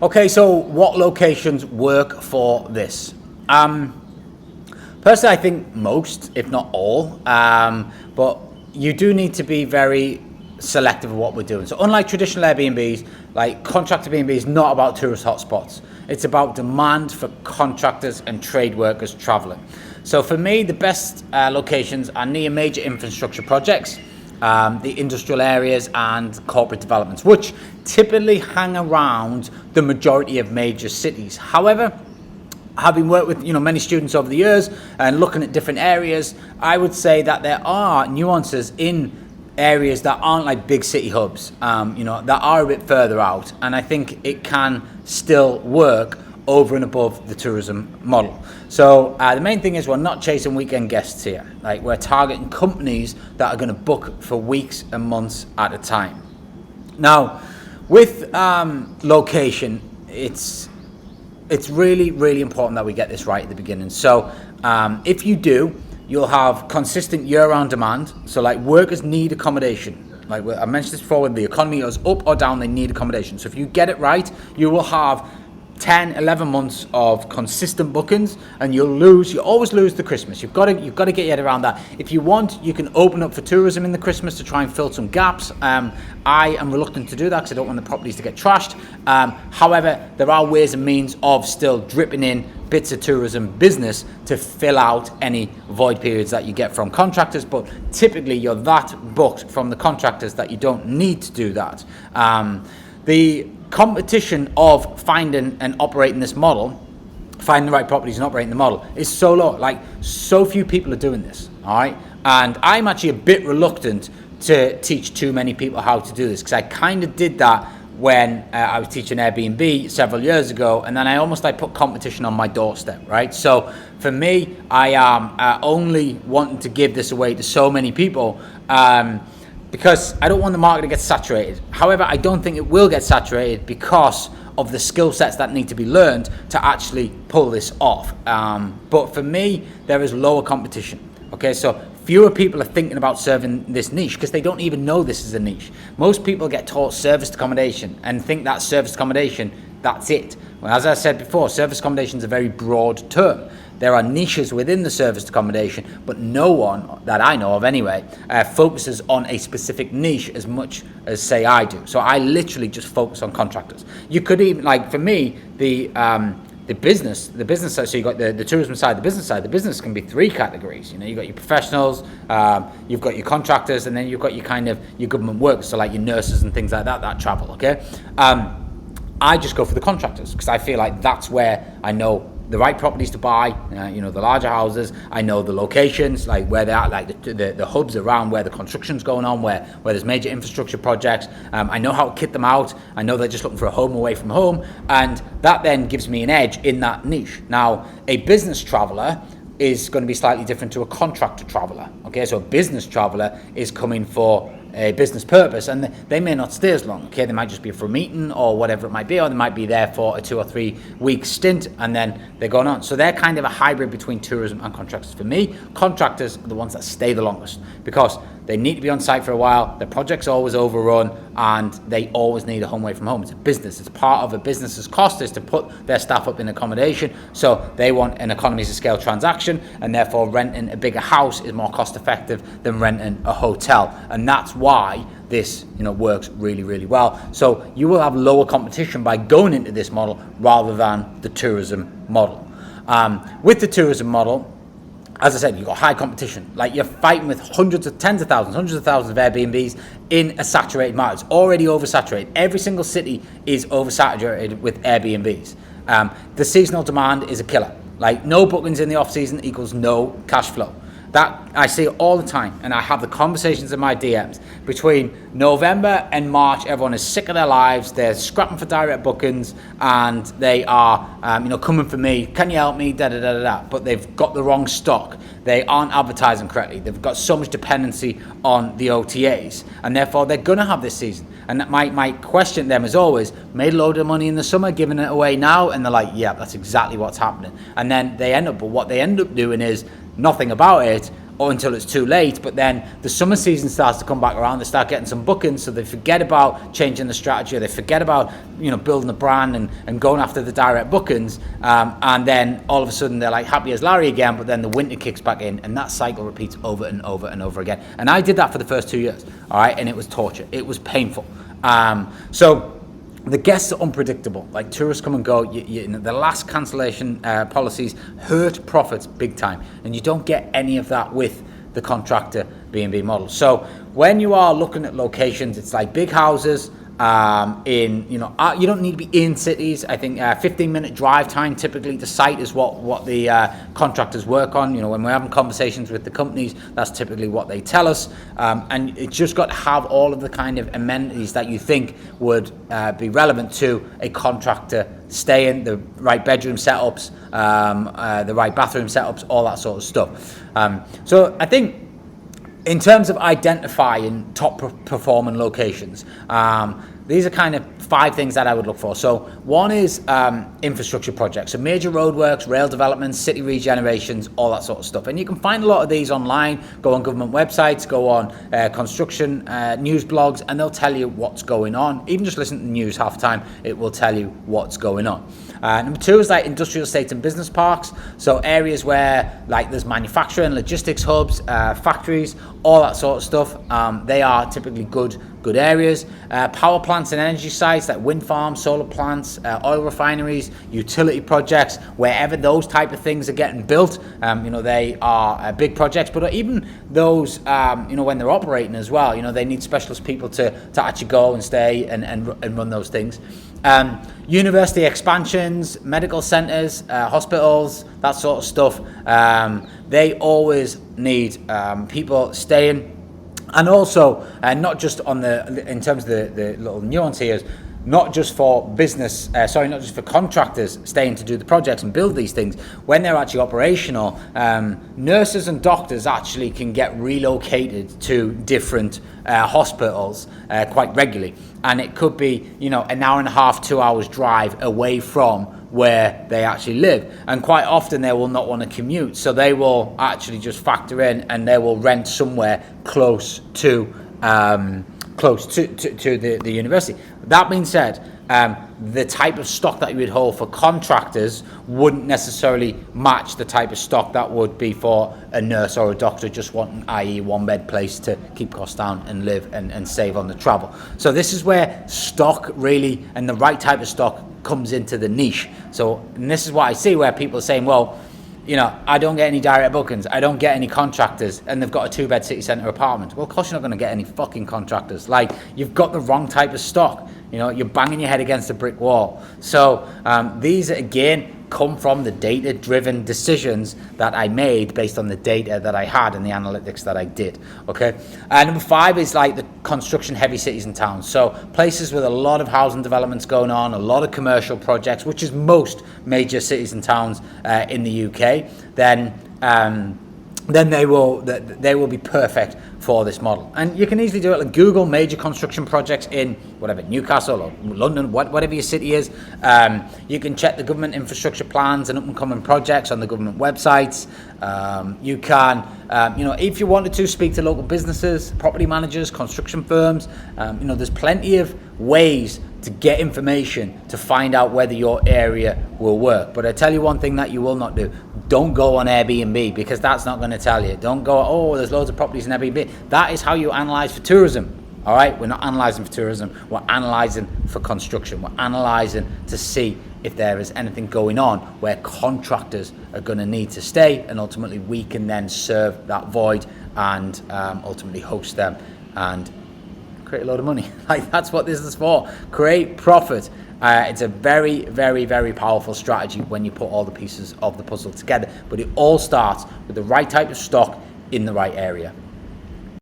Okay, so what locations work for this? Personally, I think most, if not all, but you do need to be very selective of what we're doing. So unlike traditional Airbnbs, like ContractorBnB is not about tourist hotspots. It's about demand for contractors and trade workers traveling. So for me, the best locations are near major infrastructure projects, the industrial areas and corporate developments, which typically hang around the majority of major cities. However, having worked with many students over the years and looking at different areas, I would say that there are nuances in areas that aren't like big city hubs, that are a bit further out, and I think it can still work over and above the tourism model. So the main thing is we're not chasing weekend guests here. Like, we're targeting companies that are going to book for weeks and months at a time. Now, with location, it's really, really important that we get this right at the beginning. So if you do, you'll have consistent year-round demand. So like, workers need accommodation. Like I mentioned this before, when the economy goes up or down, they need accommodation. So if you get it right, you will have 10, 11 months of consistent bookings, and you always lose the Christmas. You've got to get your head around that. If you want, you can open up for tourism in the Christmas to try and fill some gaps. I am reluctant to do that because I don't want the properties to get trashed. However, there are ways and means of still dripping in bits of tourism business to fill out any void periods that you get from contractors, but typically you're that booked from the contractors that you don't need to do that. The competition of finding and operating this model, finding the right properties and operating the model, is so low. Like, so few people are doing this, all right? And I'm actually a bit reluctant to teach too many people how to do this, because I kind of did that when I was teaching Airbnb several years ago, and then I almost put competition on my doorstep, right? So for me, I am only wanting to give this away to so many people, because I don't want the market to get saturated. However, I don't think it will get saturated because of the skill sets that need to be learned to actually pull this off. But for me, there is lower competition. Okay, so fewer people are thinking about serving this niche because they don't even know this is a niche. Most people get taught serviced accommodation and think that serviced accommodation, that's it. Well, as I said before, serviced accommodation is a very broad term. There are niches within the serviced accommodation, but no one that I know of anyway focuses on a specific niche as much as, say, I do. So I literally just focus on contractors. You could even, like, for me, the business side, so you got the tourism side, the business can be three categories. You got your professionals, you've got your contractors, and then you've got your government workers, so like your nurses and things like that travel, okay? I just go for the contractors because I feel like that's where I know the right properties to buy, the larger houses. I know the locations, like where they're at, like the hubs around where the construction's going on, where there's major infrastructure projects. I know how to kit them out. I know they're just looking for a home away from home, and that then gives me an edge in that niche. Now, a business traveler is going to be slightly different to a contractor traveler. Okay, so a business traveler is coming for a business purpose, and they may not stay as long. Okay, they might just be for a meeting or whatever it might be, or they might be there for a 2 or 3 week stint and then they're going on. So they're kind of a hybrid between tourism and contractors. For me, contractors are the ones that stay the longest because they need to be on site for a while, their project's always overrun, and they always need a home away from home. It's a business. It's part of a business's cost is to put their staff up in accommodation, so they want an economies of scale transaction, and therefore renting a bigger house is more cost effective than renting a hotel. And that's why this works really, really well. So you will have lower competition by going into this model rather than the tourism model. With the tourism model, as I said, you've got high competition. Like, you're fighting with hundreds of thousands of Airbnbs in a saturated market. It's already oversaturated. Every single city is oversaturated with Airbnbs. The seasonal demand is a killer. Like, no bookings in the off season equals no cash flow. That I see all the time, and I have the conversations in my DMs. Between November and March, everyone is sick of their lives. They're scrapping for direct bookings, and they are, coming for me. Can you help me? But they've got the wrong stock. They aren't advertising correctly. They've got so much dependency on the OTAs, and therefore they're going to have this season. And my question to them is always, made a load of money in the summer, giving it away now, and they're like, yeah, that's exactly what's happening. And then what they end up doing is nothing about it, or until it's too late. But then the summer season starts to come back around. They start getting some bookings, so they forget about changing the strategy, or they forget about building a brand and going after the direct bookings. And then all of a sudden they're like happy as Larry again. But then the winter kicks back in, and that cycle repeats over and over and over again. And I did that for the first 2 years, all right, and it was torture. It was painful. So the guests are unpredictable. Like, tourists come and go. The last cancellation policies hurt profits big time, and you don't get any of that with the contractor B&B model. So when you are looking at locations, it's like big houses. You don't need to be in cities. I think 15-minute drive time typically to site is what the contractors work on. When we're having conversations with the companies, that's typically what they tell us. And it's just got to have all of the kind of amenities that you think would be relevant to a contractor staying, the right bedroom setups, the right bathroom setups, all that sort of stuff. So I think, in terms of identifying top performing locations, these are kind of 5 things that I would look for. So one is infrastructure projects, so major roadworks, rail developments, city regenerations, all that sort of stuff. And you can find a lot of these online. Go on government websites, go on construction news blogs, and they'll tell you what's going on. Even just listen to the news half the time, it will tell you what's going on. Number 2 is like industrial estates and business parks, so areas where like there's manufacturing, logistics hubs, factories, all that sort of stuff. They are typically good areas. Power plants and energy sites like wind farms, solar plants, oil refineries, utility projects, wherever those type of things are getting built, they are big projects. But even those, when they're operating as well, they need specialist people to actually go and stay and run those things. University expansions, medical centres, hospitals, that sort of stuff. They always need people staying. And also, not just in terms of the little nuance here, not just for business, not just for contractors staying to do the projects and build these things. When they're actually operational, nurses and doctors actually can get relocated to different hospitals quite regularly. And it could be, an hour and a half, 2 hours drive away from where they actually live, and quite often they will not want to commute, so they will actually just factor in and they will rent somewhere close to the university. That being said, the type of stock that you would hold for contractors wouldn't necessarily match the type of stock that would be for a nurse or a doctor just wanting, i.e. one bed place to keep costs down and live and save on the travel. So this is where stock really, and the right type of stock, comes into the niche. And this is what I see, where people are saying, well, I don't get any direct bookings, I don't get any contractors, and they've got a 2-bed city centre apartment. Well, of course you're not going to get any fucking contractors. Like, you've got the wrong type of stock. You're banging your head against a brick wall. So these, again, come from the data-driven decisions that I made based on the data that I had and the analytics that I did. Okay. Number 5 is like the construction-heavy cities and towns. So places with a lot of housing developments going on, a lot of commercial projects, which is most major cities and towns in the UK. Then they will be perfect for this model. And you can easily do it. Like, Google major construction projects in whatever, Newcastle or London, whatever your city is. You can check the government infrastructure plans and up-and-coming projects on the government websites. You can, if you wanted to, speak to local businesses, property managers, construction firms. There's plenty of ways to get information to find out whether your area will work. But I tell you one thing that you will not do. Don't go on Airbnb, because that's not going to tell you. Don't go, oh, there's loads of properties in Airbnb. That is how you analyze for tourism. All right, we're not analysing for tourism, we're analysing for construction. We're analysing to see if there is anything going on where contractors are going to need to stay, and ultimately we can then serve that void and ultimately host them and create a load of money. Like, that's what this is for. Create profit. It's a very, very, very powerful strategy when you put all the pieces of the puzzle together, but it all starts with the right type of stock in the right area.